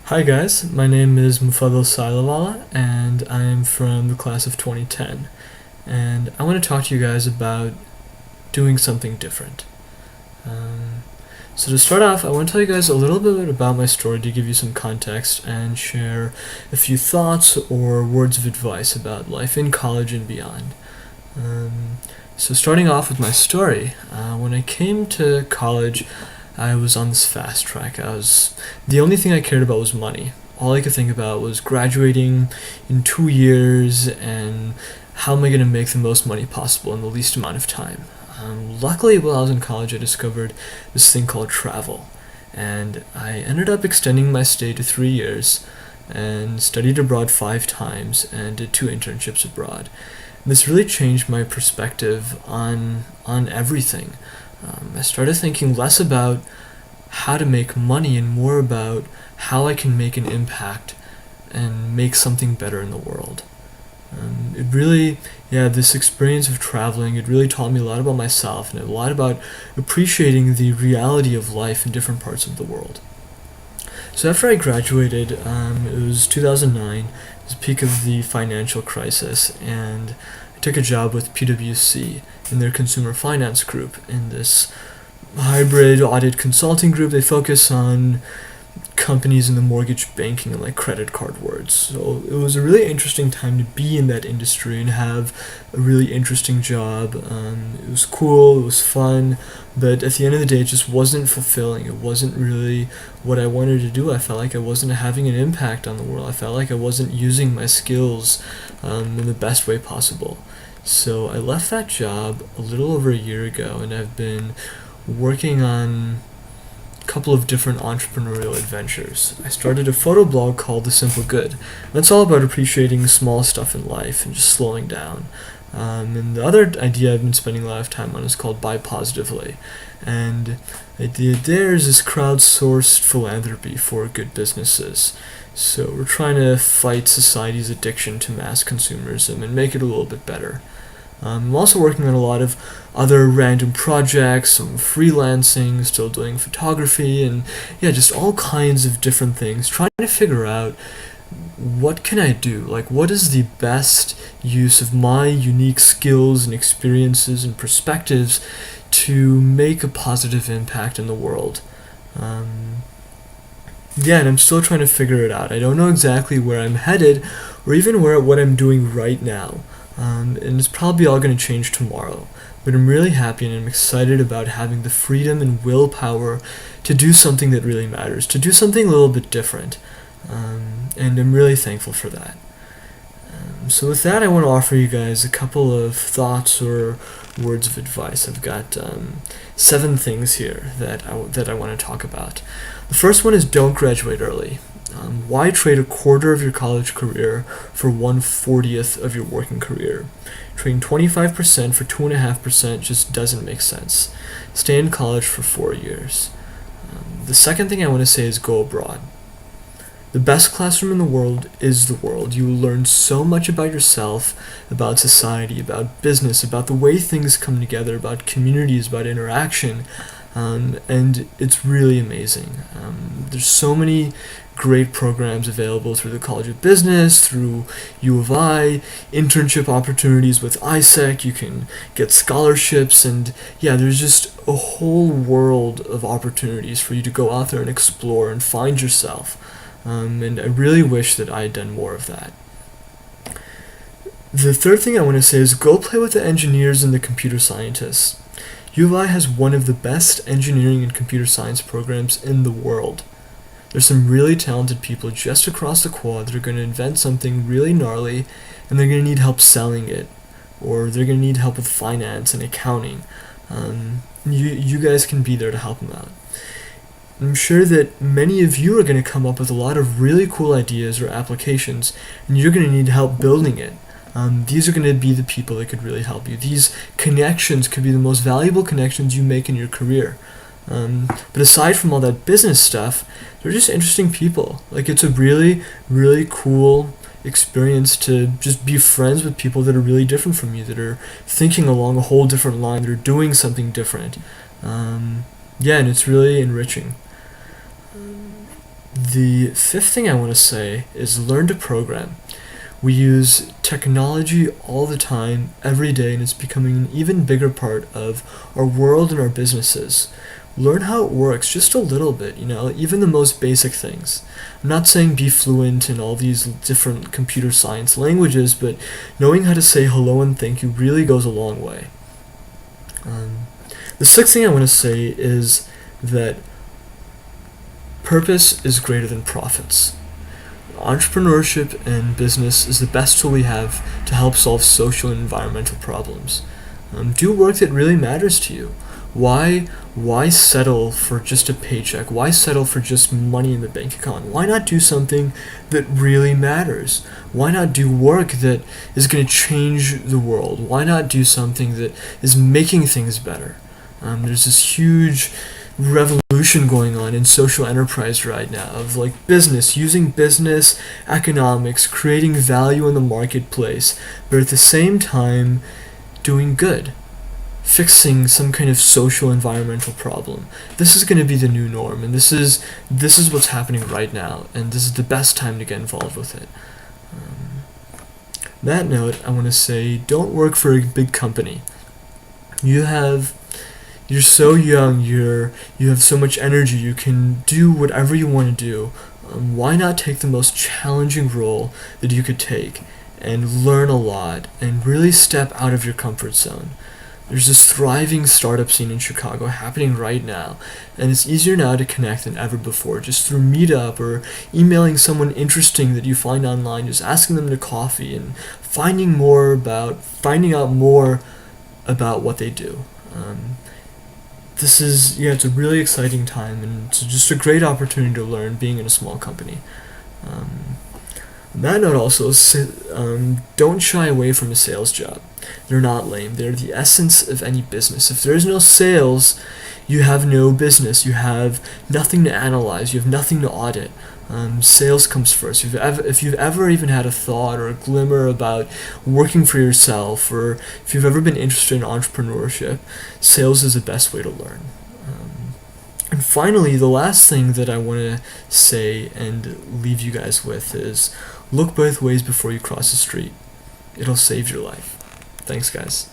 Hi guys, my name is Muffadal, and I'm from the class of 2010. And I want to talk to you guys about doing something different. Um, so to start off, I want to tell you guys a little bit about my story to give you some context and share a few thoughts or words of advice about life in college and beyond. So starting off with my story, when I came to college, I was on this fast track. The only thing I cared about was money. All I could think about was graduating in 2 years and how am I going to make the most money possible in the least amount of time. Luckily, while I was in college, I discovered this thing called travel, and I ended up extending my stay to 3 years and studied abroad 5 times and did 2 internships abroad. And this really changed my perspective on everything. I started thinking less about how to make money and more about how I can make an impact and make something better in the world. This experience of traveling, it really taught me a lot about myself and a lot about appreciating the reality of life in different parts of the world. So after I graduated, it was 2009, it was the peak of the financial crisis, and I took a job with PwC in their consumer finance group in this hybrid audit consulting group. They focus on companies in the mortgage banking and like credit card words. So it was a really interesting time to be in that industry and have a really interesting job. It was cool, it was fun, but at the end of the day, it just wasn't fulfilling. It wasn't really what I wanted to do. I felt like I wasn't having an impact on the world. I felt like I wasn't using my skills in the best way possible. So I left that job a little over a year ago, and I've been working on a couple of different entrepreneurial adventures. I started a photo blog called The Simple Good. That's all about appreciating small stuff in life and just slowing down. And the other idea I've been spending a lot of time on is called Buy Positively. And the idea there is this crowdsourced philanthropy for good businesses. So we're trying to fight society's addiction to mass consumerism and make it a little bit better. I'm also working on a lot of other random projects, some freelancing, still doing photography, and just all kinds of different things, trying to figure out what can I do? Like, what is the best use of my unique skills and experiences and perspectives to make a positive impact in the world? And I'm still trying to figure it out. I don't know exactly where I'm headed or even what I'm doing right now. And it's probably all going to change tomorrow. But I'm really happy and I'm excited about having the freedom and willpower to do something that really matters, to do something a little bit different. And I'm really thankful for that. So with that, I want to offer you guys a couple of thoughts or words of advice. I've got 7 things here that I want to talk about. The first one is don't graduate early. Why trade a quarter of your college career for 1/40th of your working career? Trading 25% for 2.5% just doesn't make sense. Stay in college for 4 years. The second thing I want to say is go abroad. The best classroom in the world is the world. You will learn so much about yourself, about society, about business, about the way things come together, about communities, about interaction, and it's really amazing. There's so many great programs available through the College of Business, through U of I, internship opportunities with ISEC, you can get scholarships, and there's just a whole world of opportunities for you to go out there and explore and find yourself. And I really wish that I had done more of that. The third thing I want to say is go play with the engineers and the computer scientists. U of I has one of the best engineering and computer science programs in the world. There's some really talented people just across the quad that are going to invent something really gnarly, and they're going to need help selling it, or they're going to need help with finance and accounting. You guys can be there to help them out. I'm sure that many of you are going to come up with a lot of really cool ideas or applications, and you're going to need help building it. These are going to be the people that could really help you. These connections could be the most valuable connections you make in your career. But aside from all that business stuff, they're just interesting people. Like, it's a really, really cool experience to just be friends with people that are really different from you, that are thinking along a whole different line, that are doing something different. And it's really enriching. The fifth thing I want to say is learn to program. We use technology all the time, every day, and it's becoming an even bigger part of our world and our businesses. Learn how it works just a little bit, even the most basic things. I'm not saying be fluent in all these different computer science languages, but knowing how to say hello and thank you really goes a long way. The sixth thing I want to say is that purpose is greater than profits. Entrepreneurship and business is the best tool we have to help solve social and environmental problems. Do work that really matters to you. Why settle for just a paycheck? Why settle for just money in the bank account? Why not do something that really matters? Why not do work that is going to change the world? Why not do something that is making things better? There's this huge revolution going on in social enterprise right now of business, using business economics, creating value in the marketplace, but at the same time doing good, fixing some kind of social environmental problem. This is going to be the new norm, and this is what's happening right now, and this is the best time to get involved with it. On that note, I want to say don't work for a big company. You're so young, you have so much energy, you can do whatever you want to do. Why not take the most challenging role that you could take and learn a lot and really step out of your comfort zone? There's this thriving startup scene in Chicago happening right now, and it's easier now to connect than ever before, just through Meetup or emailing someone interesting that you find online, just asking them to coffee and finding out more about what they do. It's a really exciting time, and it's just a great opportunity to learn being in a small company. On that note also, don't shy away from a sales job. They're not lame. They're the essence of any business. If there's no sales, you have no business. You have nothing to analyze. You have nothing to audit. Sales comes first. If you've ever even had a thought or a glimmer about working for yourself, or if you've ever been interested in entrepreneurship, sales is the best way to learn. And finally, the last thing that I want to say and leave you guys with is look both ways before you cross the street. It'll save your life. Thanks, guys.